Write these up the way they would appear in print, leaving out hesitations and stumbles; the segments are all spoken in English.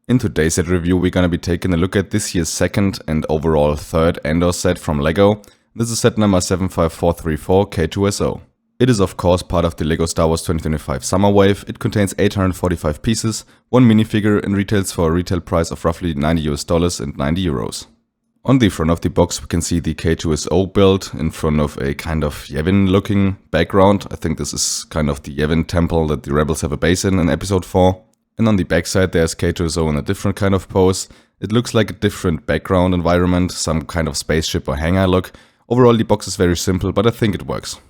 In today's set review, we're gonna be taking a look at this year's second and overall third Endor set from LEGO. This is set number 75434 K-2SO. It is of course part of the LEGO Star Wars 2025 Summer Wave. It contains 845 pieces, one minifigure, and retails for a retail price of roughly $90 and 90 euros. On the front of the box we can see the K-2SO build in front of a kind of Yavin looking background. I think this is kind of the Yavin temple that the rebels have a base in episode 4. And on the backside there's K-2SO in a different kind of pose. It looks like a different background environment, some kind of spaceship or hangar look. Overall the box is very simple, but I think it works.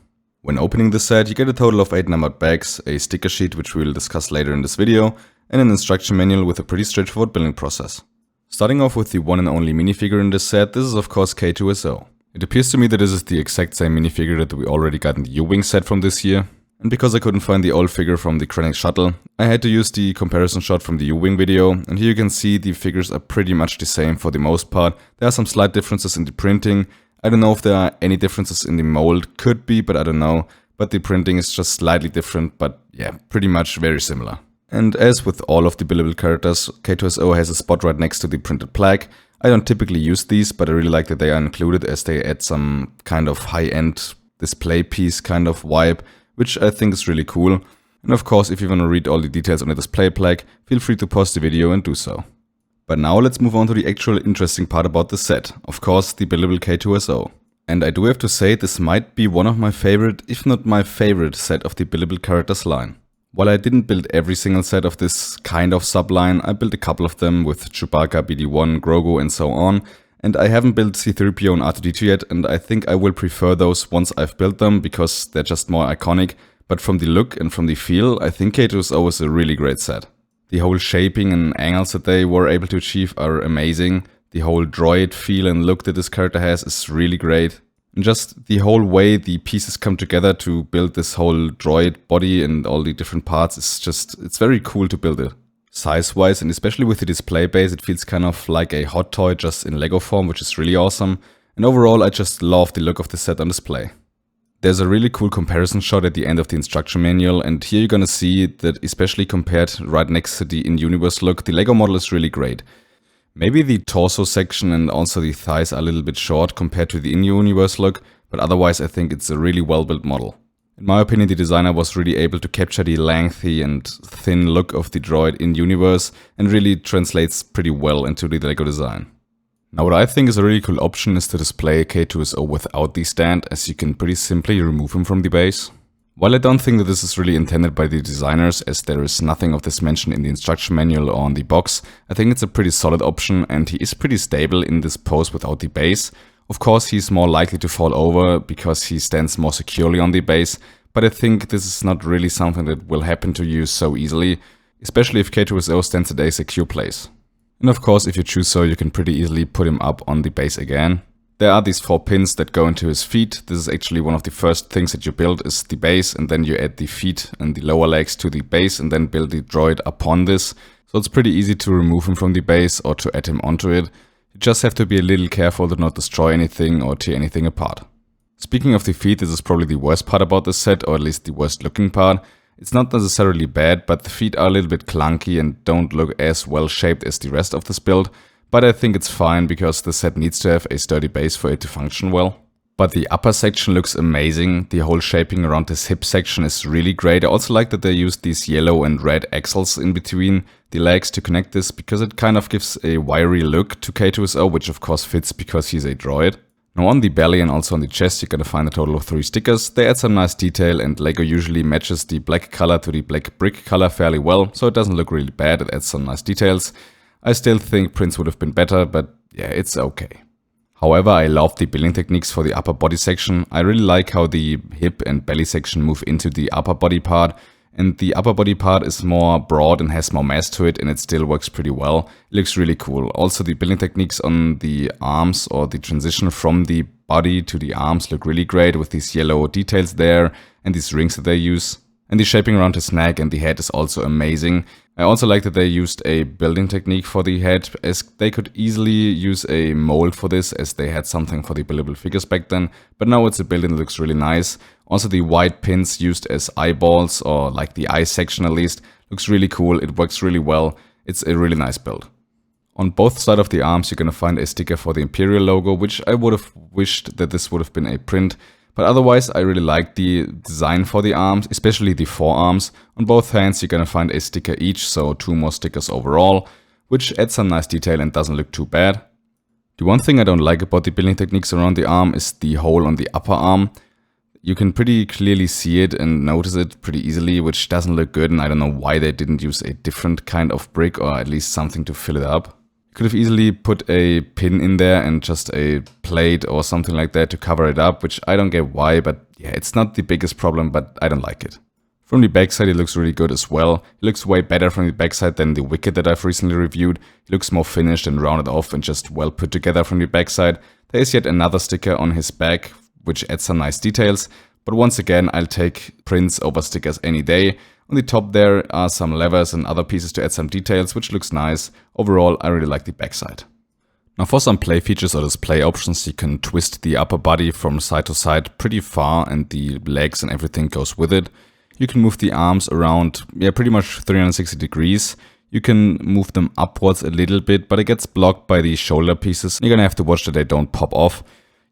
When opening the set you get a total of 8 numbered bags, a sticker sheet which we will discuss later in this video, and an instruction manual with a pretty straightforward building process. Starting off with the one and only minifigure in this set, this is of course K-2SO. It appears to me that this is the exact same minifigure that we already got in the U-Wing set from this year. And because I couldn't find the old figure from the Krennic shuttle, I had to use the comparison shot from the U-Wing video, and here you can see the figures are pretty much the same for the most part. There are some slight differences in the printing. I don't know if there are any differences in the mold, could be, but I don't know. But the printing is just slightly different, but yeah, pretty much very similar. And as with all of the buildable characters, K-2SO has a spot right next to the printed plaque. I don't typically use these, but I really like that they are included as they add some kind of high-end display piece kind of vibe, which I think is really cool. And of course, if you want to read all the details on the display plaque, feel free to pause the video and do so. But now let's move on to the actual interesting part about the set, of course the buildable K-2SO. And I do have to say this might be one of my favorite, if not my favorite set of the buildable characters line. While I didn't build every single set of this kind of subline, I built a couple of them with Chewbacca, BD-1, Grogu and so on. And I haven't built C-3PO and R2-D2 yet, and I think I will prefer those once I've built them because they're just more iconic. But from the look and from the feel, I think K-2SO is a really great set. The whole shaping and angles that they were able to achieve are amazing. The whole droid feel and look that this character has is really great. And just the whole way the pieces come together to build this whole droid body and all the different parts is just, it's very cool to build it. Size-wise, and especially with the display base, it feels kind of like a hot toy just in Lego form, which is really awesome. And overall, I just love the look of the set on display. There's a really cool comparison shot at the end of the instruction manual, and here you're gonna see that especially compared right next to the in-universe look, the Lego model is really great. Maybe the torso section and also the thighs are a little bit short compared to the in-universe look, but otherwise I think it's a really well-built model. In my opinion, the designer was really able to capture the lengthy and thin look of the droid in universe and really translates pretty well into the LEGO design. Now what I think is a really cool option is to display K-2SO without the stand, as you can pretty simply remove him from the base. While I don't think that this is really intended by the designers, as there is nothing of this mentioned in the instruction manual or on the box, I think it's a pretty solid option and he is pretty stable in this pose without the base. Of course, he's more likely to fall over because he stands more securely on the base, but I think this is not really something that will happen to you so easily, especially if K-2SO stands at a secure place. And of course, if you choose so, you can pretty easily put him up on the base again. There are these 4 pins that go into his feet. This is actually one of the first things that you build is the base, and then you add the feet and the lower legs to the base and then build the droid upon this. So it's pretty easy to remove him from the base or to add him onto it. You just have to be a little careful to not destroy anything or tear anything apart. Speaking of the feet, this is probably the worst part about this set, or at least the worst looking part. It's not necessarily bad, but the feet are a little bit clunky and don't look as well shaped as the rest of this build. But I think it's fine because the set needs to have a sturdy base for it to function well. But the upper section looks amazing. The whole shaping around this hip section is really great. I also like that they used these yellow and red axles in between the legs to connect this because it kind of gives a wiry look to K-2SO, which of course fits because he's a droid. Now on the belly and also on the chest you're gonna find a total of 3 stickers. They add some nice detail and Lego usually matches the black color to the black brick color fairly well, so it doesn't look really bad, it adds some nice details. I still think prints would have been better, but yeah, it's okay. However, I love the building techniques for the upper body section. I really like how the hip and belly section move into the upper body part. And the upper body part is more broad and has more mass to it, and it still works pretty well. It looks really cool. Also the building techniques on the arms or the transition from the body to the arms look really great with these yellow details there and these rings that they use. And the shaping around his neck and the head is also amazing. I also like that they used a building technique for the head, as they could easily use a mold for this, as they had something for the buildable figures back then. But now it's a building that looks really nice. Also the white pins used as eyeballs, or like the eye section at least, looks really cool. It works really well. It's a really nice build. On both sides of the arms, you're gonna find a sticker for the Imperial logo, which I would have wished that this would have been a print. But otherwise, I really like the design for the arms, especially the forearms. On both hands, you're gonna find a sticker each, so 2 more stickers overall, which adds some nice detail and doesn't look too bad. The one thing I don't like about the building techniques around the arm is the hole on the upper arm. You can pretty clearly see it and notice it pretty easily, which doesn't look good, and I don't know why they didn't use a different kind of brick or at least something to fill it up. Could have easily put a pin in there and just a plate or something like that to cover it up, which I don't get why, but yeah, it's not the biggest problem, but I don't like it. From the backside, it looks really good as well. It looks way better from the backside than the Wicket that I've recently reviewed. It looks more finished and rounded off and just well put together from the backside. There is yet another sticker on his back, which adds some nice details, but once again, I'll take prints over stickers any day. On the top there are some levers and other pieces to add some details, which looks nice. Overall, I really like the backside. Now for some play features or display options, you can twist the upper body from side to side pretty far and the legs and everything goes with it. You can move the arms around, pretty much 360 degrees. You can move them upwards a little bit, but it gets blocked by the shoulder pieces. You're gonna have to watch that they don't pop off.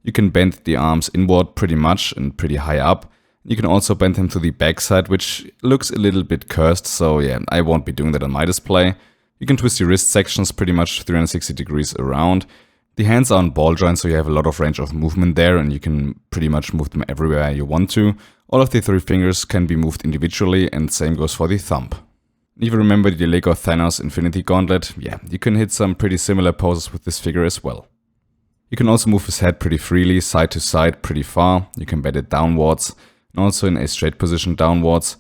You can bend the arms inward pretty much and pretty high up. You can also bend them to the backside, which looks a little bit cursed, so yeah, I won't be doing that on my display. You can twist your wrist sections pretty much 360 degrees around. The hands are on ball joints, so you have a lot of range of movement there, and you can pretty much move them everywhere you want to. All of the 3 fingers can be moved individually, and same goes for the thumb. If you remember the Lego Thanos Infinity Gauntlet, yeah, you can hit some pretty similar poses with this figure as well. You can also move his head pretty freely, side to side pretty far. You can bend it downwards, and also in a straight position downwards.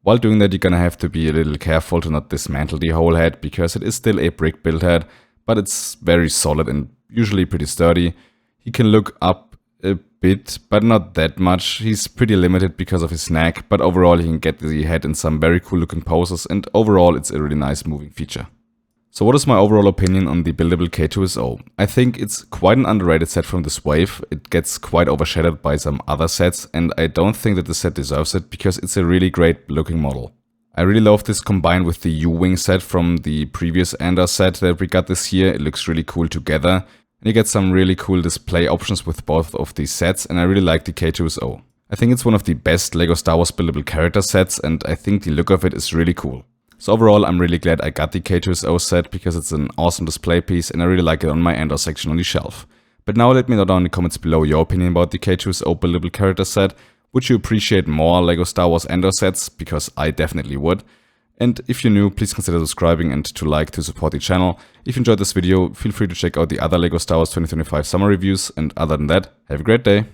While doing that, you're gonna have to be a little careful to not dismantle the whole head, because it is still a brick build head, but it's very solid and usually pretty sturdy. He can look up a bit, but not that much. He's pretty limited because of his neck, but overall he can get the head in some very cool looking poses, and overall it's a really nice moving feature. So what is my overall opinion on the buildable K-2SO? I think it's quite an underrated set from this wave. It gets quite overshadowed by some other sets, and I don't think that the set deserves it because it's a really great looking model. I really love this combined with the U-Wing set from the previous Ender set that we got this year. It looks really cool together, and you get some really cool display options with both of these sets, and I really like the K-2SO. I think it's one of the best Lego Star Wars buildable character sets, and I think the look of it is really cool. So overall, I'm really glad I got the K-2SO set because it's an awesome display piece and I really like it on my Ender section on the shelf. But now let me know down in the comments below your opinion about the K-2SO buildable character set. Would you appreciate more Lego Star Wars Ender sets? Because I definitely would. And if you're new, please consider subscribing and to like to support the channel. If you enjoyed this video, feel free to check out the other Lego Star Wars 2025 summer reviews. And other than that, have a great day.